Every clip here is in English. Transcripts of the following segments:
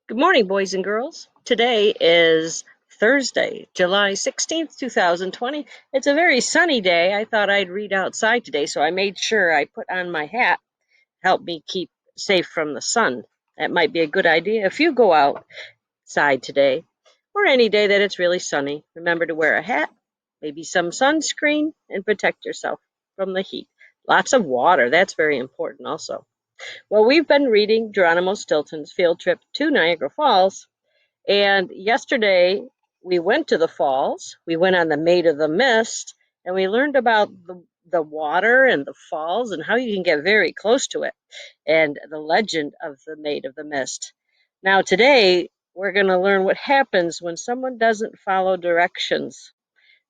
Good morning, boys and girls. Today is Thursday, July 16th, 2020. It's a very sunny day. I thought I'd read outside today, so I made sure I put on my hat, help me keep safe from the sun. That might be a good idea if you go outside today or any day that it's really sunny. Remember to wear a hat, maybe some sunscreen, and protect yourself from the heat. Lots of water. That's very important also. Well, we've been reading Geronimo Stilton's Field Trip to Niagara Falls, and yesterday we went to the falls. We went on the Maid of the Mist, and we learned about the water and the falls and how you can get very close to it, and the legend of the Maid of the Mist. Now, today we're going to learn what happens when someone doesn't follow directions.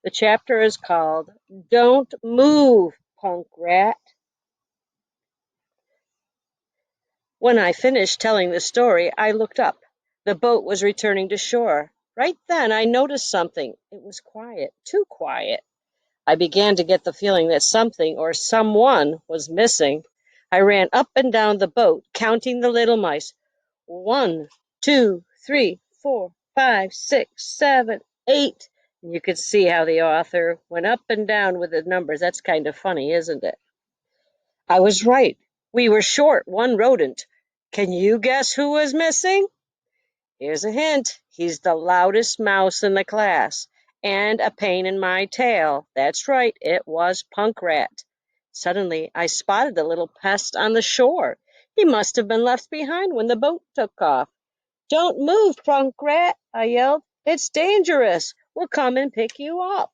The chapter is called Don't Move, Punk Rat. When I finished telling the story, I looked up. The boat was returning to shore. Right then, I noticed something. It was quiet, too quiet. I began to get the feeling that something or someone was missing. I ran up and down the boat, counting the little mice. 1, 2, 3, 4, 5, 6, 7, 8. And you could see how the author went up and down with the numbers. That's kind of funny, isn't it? I was right. We were short one rodent. Can you guess who was missing? Here's a hint. He's the loudest mouse in the class. And a pain in my tail. That's right, it was Punkrat. Suddenly, I spotted the little pest on the shore. He must have been left behind when the boat took off. Don't move, Punkrat, I yelled. It's dangerous. We'll come and pick you up.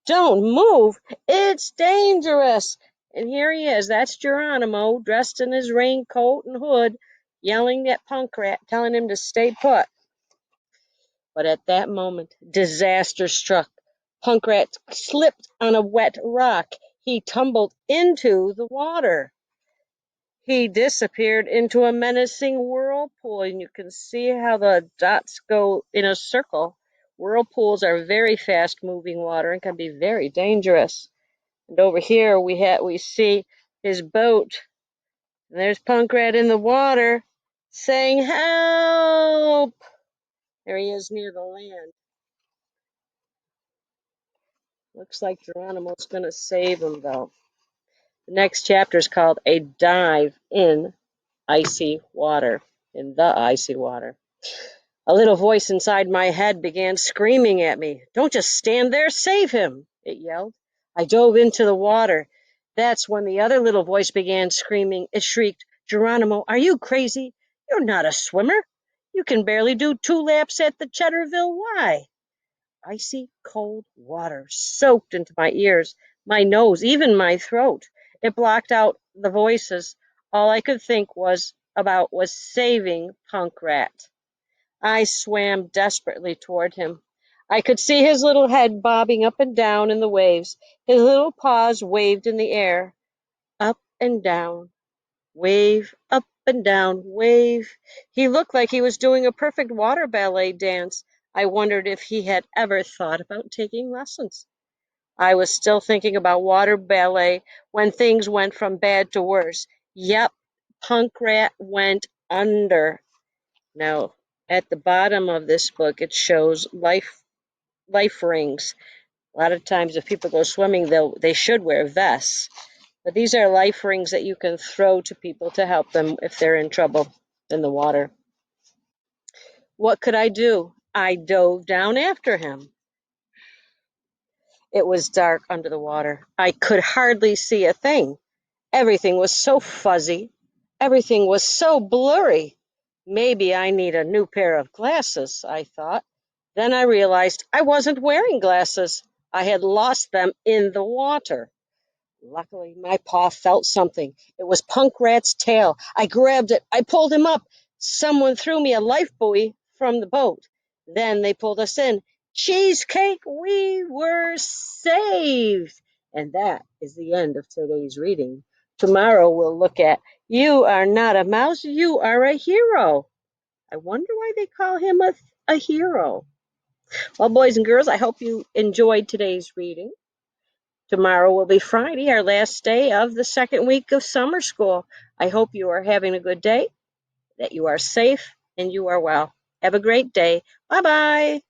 Don't move. It's dangerous. And here he is. That's Geronimo, dressed in his raincoat and hood, yelling at Punkrat, telling him to stay put. But at that moment, disaster struck. Punkrat slipped on a wet rock. He tumbled into the water. He disappeared into a menacing whirlpool, and you can see how the dots go in a circle. Whirlpools are very fast-moving water and can be very dangerous. And over here we see his boat. And there's Punkrat in the water saying, "Help!" There he is near the land. Looks like Geronimo's going to save him, though. The next chapter is called A Dive in Icy Water, in the icy water. A little voice inside my head began screaming at me. "Don't just stand there, save him," it yelled. I dove into the water. That's when the other little voice began screaming. It shrieked, "Geronimo, are you crazy? You're not a swimmer. You can barely do 2 laps at the Cheddarville Y." Icy cold water soaked into my ears, my nose, even my throat. It blocked out the voices. All I could think about was saving Punkrat. I swam desperately toward him. I could see his little head bobbing up and down in the waves. His little paws waved in the air. Up and down, wave, up and down, wave. He looked like he was doing a perfect water ballet dance. I wondered if he had ever thought about taking lessons. I was still thinking about water ballet when things went from bad to worse. Yep, Punkrat went under. Now, at the bottom of this book, it shows life rings. A lot of times, if people go swimming, they should wear vests. But these are life rings that you can throw to people to help them if they're in trouble in the water. What could I do? I dove down after him. It was dark under the water. I could hardly see a thing. Everything was so fuzzy. Everything was so blurry. Maybe I need a new pair of glasses, I thought. Then I realized I wasn't wearing glasses. I had lost them in the water. Luckily, my paw felt something. It was Punkrat's tail. I grabbed it. I pulled him up. Someone threw me a life buoy from the boat. Then they pulled us in. Cheesecake, we were saved. And that is the end of today's reading. Tomorrow we'll look at You Are Not a Mouse, You Are a Hero. I wonder why they call him a hero. Well, boys and girls, I hope you enjoyed today's reading. Tomorrow will be Friday, our last day of the second week of summer school. I hope you are having a good day, that you are safe, and you are well. Have a great day. Bye bye.